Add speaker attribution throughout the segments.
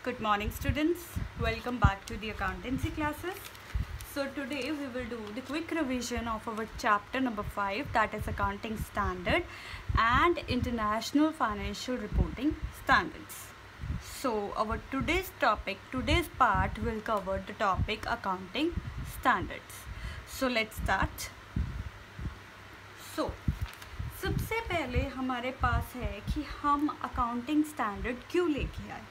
Speaker 1: Good morning, students. Welcome back to the accountancy classes. So today we will do the quick revision of our chapter number 5, that is accounting standard and international financial reporting standards. So our today's part will cover the topic accounting standards. So let's start. So सबसे पहले हमारे पास है कि हम accounting standard क्यों लेके आए.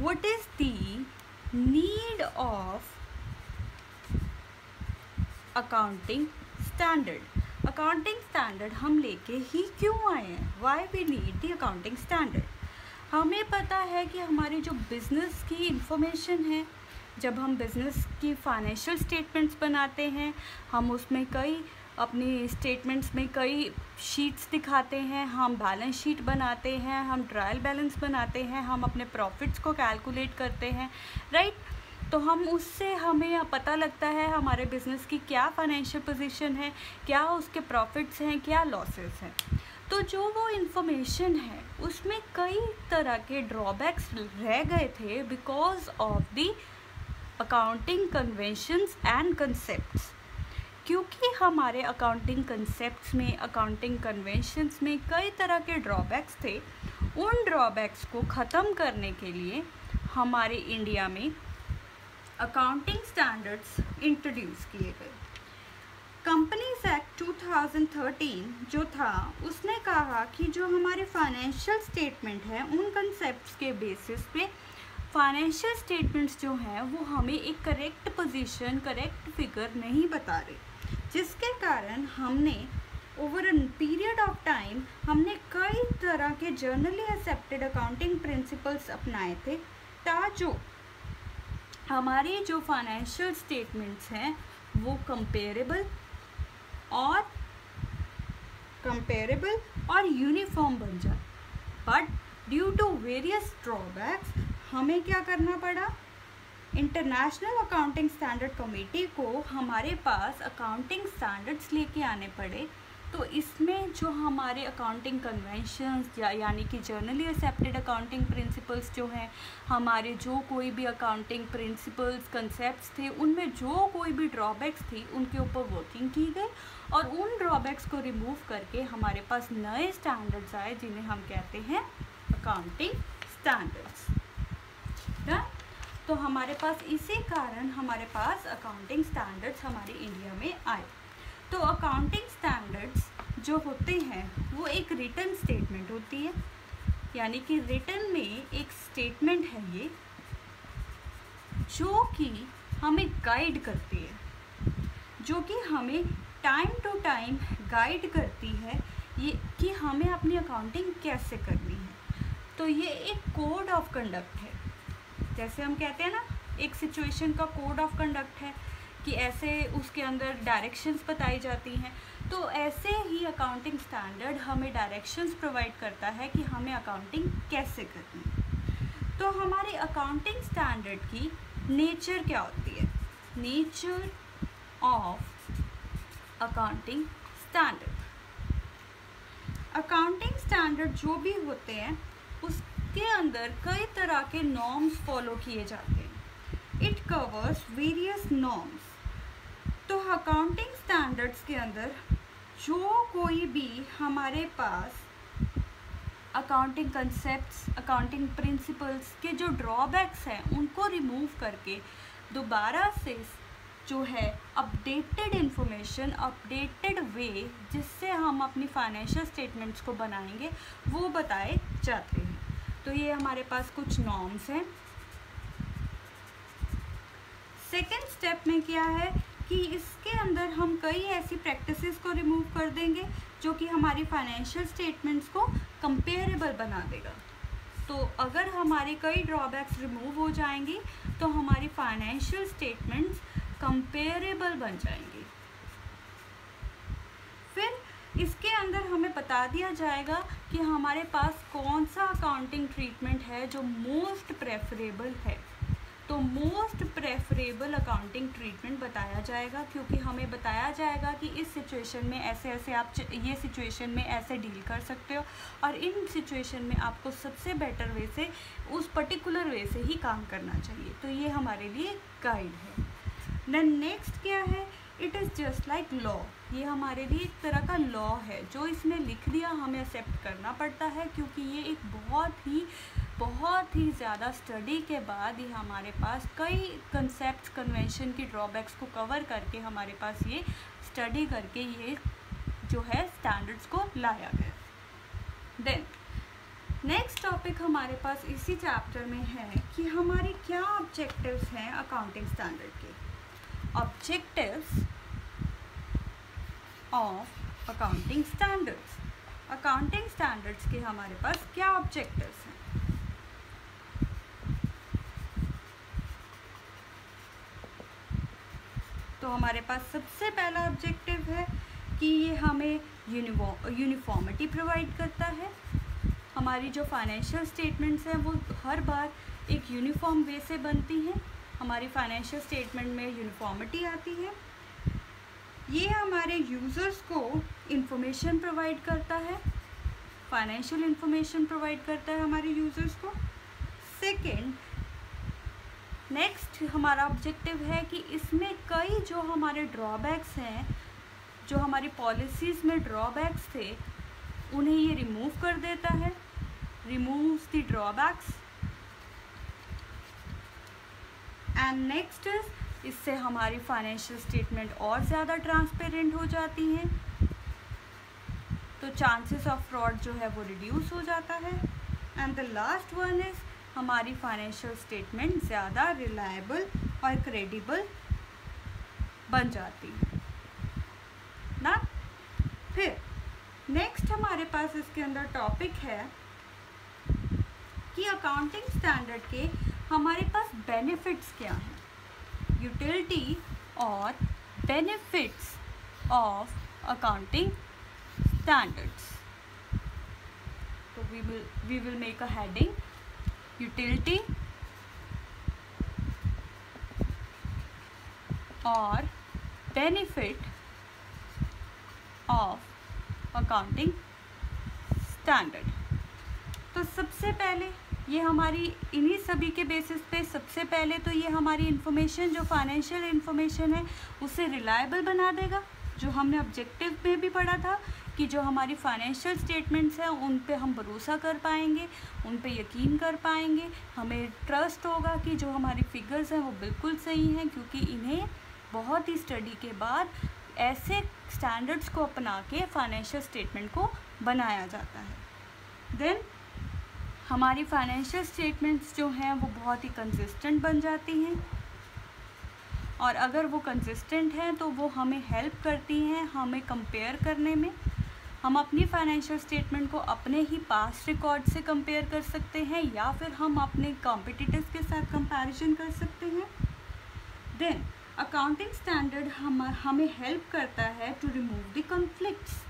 Speaker 1: What is the need of accounting standard? Accounting standard हम लेके ही क्यों आए हैं? Why we need the accounting standard? हमें पता है कि हमारी जो बिज़नेस की इंफॉर्मेशन है, जब हम बिज़नेस की फाइनेंशियल स्टेटमेंट्स बनाते हैं, हम उसमें कई अपनी स्टेटमेंट्स में कई शीट्स दिखाते हैं, हम बैलेंस शीट बनाते हैं, हम ट्रायल बैलेंस बनाते हैं, हम अपने प्रॉफिट्स को कैलकुलेट करते हैं, राइट. तो हम उससे हमें पता लगता है हमारे बिज़नेस की क्या फाइनेंशियल पोजीशन है, क्या उसके प्रॉफिट्स हैं, क्या लॉसेस हैं. तो जो वो इन्फॉर्मेशन है उसमें कई तरह के ड्रॉबैक्स रह गए थे because of the accounting conventions and concepts. क्योंकि हमारे अकाउंटिंग कंसेप्ट्स में, अकाउंटिंग कन्वेंशंस में कई तरह के ड्रॉबैक्स थे, उन ड्रॉबैक्स को ख़त्म करने के लिए हमारे इंडिया में अकाउंटिंग स्टैंडर्ड्स इंट्रोड्यूस किए गए. कंपनीज एक्ट 2013 जो था उसने कहा कि जो हमारे फाइनेंशियल स्टेटमेंट है उन कंसेप्ट्स के बेसिस पे फाइनेंशियल स्टेटमेंट्स जो हैं वो हमें एक करेक्ट पोजीशन, करेक्ट फिगर नहीं बता रहे, जिसके कारण हमने over a period of time हमने कई तरह के जर्नली एक्सेप्टेड अकाउंटिंग प्रिंसिपल्स अपनाए थे ताकि हमारी जो फाइनेंशियल स्टेटमेंट्स हैं वो कंपेरेबल और यूनिफॉर्म बन जाए. But due to various drawbacks हमें क्या करना पड़ा, इंटरनेशनल अकाउंटिंग स्टैंडर्ड कमेटी को हमारे पास अकाउंटिंग स्टैंडर्ड्स लेके आने पड़े. तो इसमें जो हमारे अकाउंटिंग कन्वेंशंस यानी कि जर्नली एक्सेप्टेड अकाउंटिंग प्रिंसिपल्स जो हैं, हमारे जो कोई भी अकाउंटिंग प्रिंसिपल्स कंसेप्ट्स थे उनमें जो कोई भी ड्रॉबैक्स थी उनके ऊपर वर्किंग की गई और उन ड्रॉबैक्स को रिमूव करके हमारे पास नए स्टैंडर्ड्स आए जिन्हें हम कहते हैं अकाउंटिंग स्टैंडर्ड्स. तो हमारे पास इसी कारण हमारे पास अकाउंटिंग स्टैंडर्ड्स हमारे इंडिया में आए. तो अकाउंटिंग स्टैंडर्ड्स जो होते हैं वो एक रिटन स्टेटमेंट होती है, यानी कि रिटन में एक स्टेटमेंट है ये जो कि हमें गाइड करती है, जो कि हमें टाइम टू टाइम गाइड करती है ये कि हमें अपनी अकाउंटिंग कैसे करनी है. तो ये एक कोड ऑफ कंडक्ट है, जैसे हम कहते हैं ना एक सिचुएशन का कोड ऑफ कंडक्ट है कि ऐसे उसके अंदर डायरेक्शंस बताई जाती हैं. तो ऐसे ही अकाउंटिंग स्टैंडर्ड हमें डायरेक्शंस प्रोवाइड करता है कि हमें अकाउंटिंग कैसे करनी है. तो हमारे अकाउंटिंग स्टैंडर्ड की नेचर क्या होती है, nature of accounting standard. Accounting standard जो भी होते हैं उसके अंदर कई तरह के नॉर्म्स फॉलो किए जाते हैं. It covers various norms. तो अकाउंटिंग स्टैंडर्ड्स के अंदर जो कोई भी हमारे पास अकाउंटिंग कंसेप्ट्स, अकाउंटिंग प्रिंसिपल्स के जो ड्रॉबैक्स हैं उनको रिमूव करके दोबारा से जो है अपडेटेड इंफॉर्मेशन, अपडेटेड वे जिससे हम अपनी फाइनेंशियल स्टेटमेंट्स को बनाएंगे वो बताए जाते हैं. तो ये हमारे पास कुछ नॉर्म्स हैं. सेकेंड स्टेप में क्या है कि इसके अंदर हम कई ऐसी प्रैक्टिसेस को रिमूव कर देंगे जो कि हमारी फाइनेंशियल स्टेटमेंट्स को कंपेरेबल बना देगा. तो अगर हमारे कई ड्रॉबैक्स रिमूव हो जाएंगी तो हमारी फाइनेंशियल स्टेटमेंट्स कंपेरेबल बन जाएंगी. फिर इसके अंदर हमें बता दिया जाएगा कि हमारे पास कौन सा अकाउंटिंग ट्रीटमेंट है जो मोस्ट प्रेफरेबल है. तो मोस्ट प्रेफरेबल अकाउंटिंग ट्रीटमेंट बताया जाएगा, क्योंकि हमें बताया जाएगा कि इस सिचुएशन में ऐसे ऐसे आप ये सिचुएशन में ऐसे डील कर सकते हो, और इन सिचुएशन में आपको सबसे बेटर वे से उस पर्टिकुलर वे से ही काम करना चाहिए। तो ये हमारे लिए गाइड है। देन नेक्स्ट क्या है, it is just like law. ये हमारे लिए एक तरह का लॉ है, जो इसने लिख दिया हमें एक्सेप्ट करना पड़ता है, क्योंकि ये एक बहुत ही ज़्यादा स्टडी के बाद ये हमारे पास कई कंसेप्ट कन्वेंशन की ड्रॉबैक्स को कवर करके हमारे पास ये स्टडी करके ये जो है स्टैंडर्ड्स को लाया गया। देन नेक्स्ट टॉपिक हमारे पास इसी चैप्टर में है कि हमारे क्या ऑब्जेक्टिव्स हैं अकाउंटिंग स्टैंडर्ड के। Objectives of accounting standards. Accounting standards के हमारे पास क्या ऑब्जेक्टिव्स हैं। तो हमारे पास सबसे पहला ऑब्जेक्टिव है कि ये हमें यूनिफॉर्मिटी प्रोवाइड करता है। हमारी जो फाइनेंशियल स्टेटमेंट्स हैं वो हर बार एक यूनिफॉर्म वे से बनती हैं। हमारी फाइनेंशियल स्टेटमेंट में यूनिफॉर्मिटी आती है। ये हमारे यूज़र्स को इंफॉर्मेशन प्रोवाइड करता है, फाइनेंशियल इंफॉर्मेशन प्रोवाइड करता है हमारे यूज़र्स को। सेकेंड, नेक्स्ट हमारा ऑब्जेक्टिव है कि इसमें कई जो हमारे ड्रॉबैक्स हैं, जो हमारी पॉलिसीज़ में ड्रॉबैक्स थे, उन्हें ये रिमूव कर देता है, removes the drawbacks. And next इससे हमारी फाइनेंशियल स्टेटमेंट और ज़्यादा ट्रांसपेरेंट हो जाती हैं, तो चांसेस ऑफ फ्रॉड जो है वो रिड्यूस हो जाता है। And the last one is हमारी फाइनेंशियल स्टेटमेंट ज़्यादा रिलायबल और क्रेडिबल बन जाती है ना। फिर नेक्स्ट हमारे पास इसके अंदर टॉपिक है कि अकाउंटिंग स्टैंडर्ड के हमारे पास बेनिफिट्स क्या हैं, यूटिलिटी और बेनिफिट्स ऑफ अकाउंटिंग स्टैंडर्ड्स। तो we will make a heading, utility और बेनिफिट ऑफ अकाउंटिंग स्टैंडर्ड। तो सबसे पहले ये हमारी इन्हीं सभी के बेसिस पे सबसे पहले तो ये हमारी इन्फॉर्मेशन जो फाइनेंशियल इन्फॉर्मेशन है उसे रिलायबल बना देगा। जो हमने ऑब्जेक्टिव में भी पढ़ा था कि जो हमारी फाइनेंशियल स्टेटमेंट्स हैं उन पे हम भरोसा कर पाएंगे, उन पे यकीन कर पाएंगे, हमें ट्रस्ट होगा कि जो हमारी फिगर्स हैं वो बिल्कुल सही हैं, क्योंकि इन्हें बहुत ही स्टडी के बाद ऐसे स्टैंडर्ड्स को अपना के फाइनेंशियल स्टेटमेंट को बनाया जाता है। देन हमारी फाइनेंशियल स्टेटमेंट्स जो हैं वो बहुत ही कंसिस्टेंट बन जाती हैं, और अगर वो कंसिस्टेंट हैं तो वो हमें हेल्प करती हैं हमें कंपेयर करने में। हम अपनी फाइनेंशियल स्टेटमेंट को अपने ही पास्ट रिकॉर्ड से कंपेयर कर सकते हैं, या फिर हम अपने कॉम्पिटिटर्स के साथ कंपैरिजन कर सकते हैं। देन अकाउंटिंग स्टैंडर्ड हमें हेल्प करता है टू रिमूव द कॉन्फ्लिक्ट्स,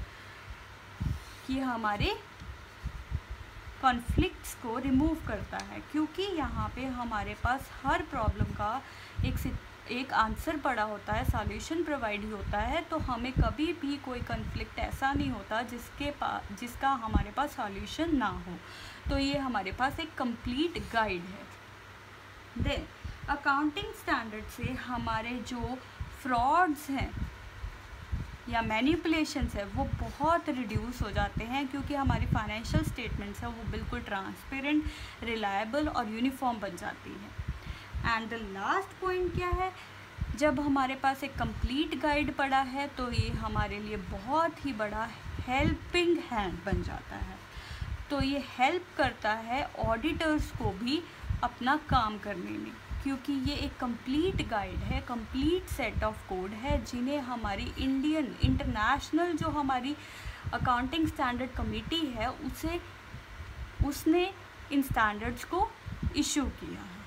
Speaker 1: कि हमारे कॉन्फ्लिक्ट्स को रिमूव करता है, क्योंकि यहाँ पे हमारे पास हर प्रॉब्लम का एक आंसर पड़ा होता है, सॉल्यूशन प्रोवाइड होता है। तो हमें कभी भी कोई कॉन्फ्लिक्ट ऐसा नहीं होता जिसका हमारे पास सॉल्यूशन ना हो। तो ये हमारे पास एक कंप्लीट गाइड है। देन अकाउंटिंग स्टैंडर्ड से हमारे जो फ्रॉड्स हैं या मैनिपुलेशंस है वो बहुत रिड्यूस हो जाते हैं, क्योंकि हमारी फाइनेंशियल स्टेटमेंट्स है वो बिल्कुल ट्रांसपेरेंट, रिलायबल और यूनिफॉर्म बन जाती है। एंड द लास्ट पॉइंट क्या है, जब हमारे पास एक कंप्लीट गाइड पड़ा है तो ये हमारे लिए बहुत ही बड़ा हेल्पिंग हैंड बन जाता है। तो ये हेल्प करता है ऑडिटर्स को भी अपना काम करने में, क्योंकि ये एक कंप्लीट गाइड है, कंप्लीट सेट ऑफ कोड है, जिन्हें हमारी इंटरनेशनल जो हमारी अकाउंटिंग स्टैंडर्ड कमेटी है उसने इन स्टैंडर्ड्स को इशू किया है।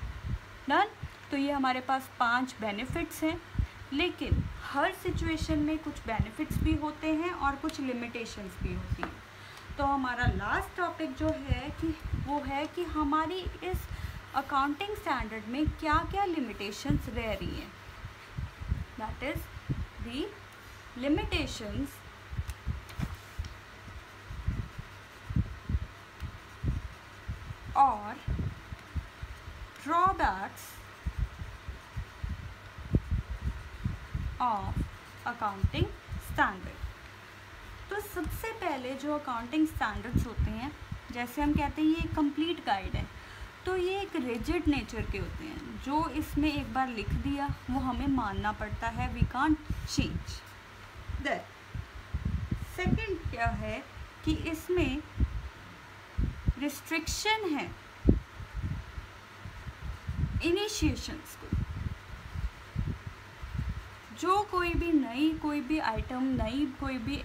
Speaker 1: डन। तो ये हमारे पास 5 बेनिफिट्स हैं, लेकिन हर सिचुएशन में कुछ बेनिफिट्स भी होते हैं और कुछ लिमिटेशंस भी होती हैं। तो हमारा लास्ट टॉपिक जो है कि वो है कि हमारी इस अकाउंटिंग स्टैंडर्ड में क्या क्या लिमिटेशंस रह रही हैं, दैट इज द लिमिटेशंस और ड्रॉबैक्स ऑफ अकाउंटिंग स्टैंडर्ड। तो सबसे पहले जो अकाउंटिंग स्टैंडर्ड्स होते हैं, जैसे हम कहते हैं ये कंप्लीट गाइड है, तो ये एक रिजिड नेचर के होते हैं। जो इसमें एक बार लिख दिया वो हमें मानना पड़ता है, we can't change that. Second क्या है कि इसमें रिस्ट्रिक्शन है इनिशिएशंस को। जो कोई भी आइटम नई कोई भी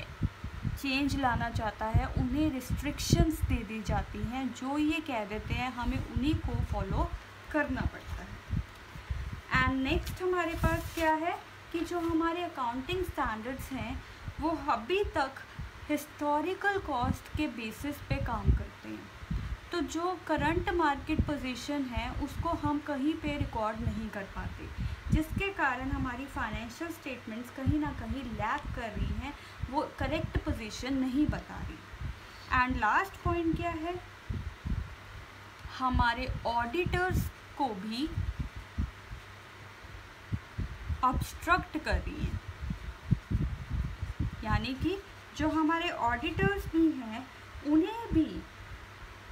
Speaker 1: चेंज लाना चाहता है, उन्हें रिस्ट्रिक्शंस दे दी जाती हैं, जो ये कह देते हैं हमें उन्हीं को फॉलो करना पड़ता है। एंड नेक्स्ट हमारे पास क्या है कि जो हमारे अकाउंटिंग स्टैंडर्ड्स हैं वो अभी तक हिस्टोरिकल कॉस्ट के बेसिस पे काम करते हैं। तो जो करंट मार्केट पोजीशन है उसको हम कहीं पे रिकॉर्ड नहीं कर पाते, जिसके कारण हमारी फाइनेंशियल स्टेटमेंट्स कहीं ना कहीं लैग कर रही हैं, वो करेक्ट पोजीशन नहीं बता रही। एंड लास्ट पॉइंट क्या है, हमारे ऑडिटर्स को भी ऑब्स्ट्रक्ट कर रही हैं, यानी कि जो हमारे ऑडिटर्स भी हैं उन्हें भी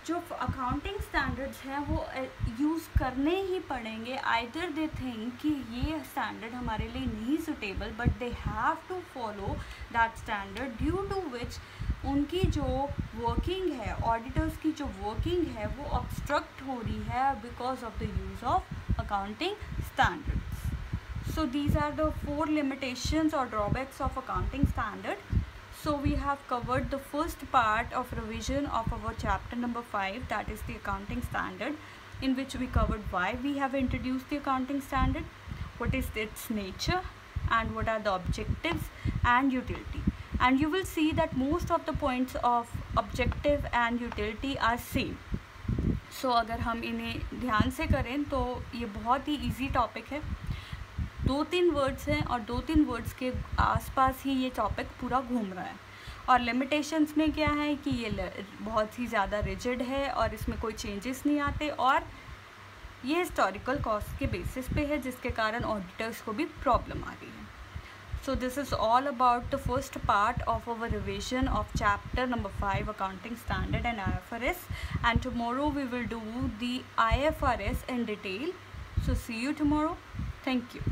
Speaker 1: जो अकाउंटिंग स्टैंडर्ड्स हैं वो यूज़ करने ही पड़ेंगे। आइदर दे थिंक कि ये स्टैंडर्ड हमारे लिए नहीं suitable, but they have to follow that standard, due to which उनकी जो वर्किंग है, ऑडिटर्स की जो वर्किंग है वो ऑब्स्ट्रक्ट हो रही है because of the use of accounting standards. So these are the 4 limitations or drawbacks of accounting standard. So we have covered the first part of revision of our chapter number 5, that is the accounting standard, in which we covered why we have introduced the accounting standard, what is its nature, and what are the objectives and utility. And you will see that most of the points of objective and utility are same. So अगर हम इन्हें ध्यान से करें तो ये बहुत ही easy topic है। 2-3 वर्ड्स हैं और 2-3 वर्ड्स के आसपास ही ये टॉपिक पूरा घूम रहा है। और लिमिटेशंस में क्या है कि ये बहुत ही ज़्यादा रिजिड है और इसमें कोई चेंजेस नहीं आते, और ये हिस्टोरिकल कॉस्ट के बेसिस पे है, जिसके कारण ऑडिटर्स को भी प्रॉब्लम आ रही है। So this is all about the first part of our revision of chapter number 5 accounting standard and IFRS, and tomorrow we will do the IFRS in detail. So see you tomorrow. Thank you.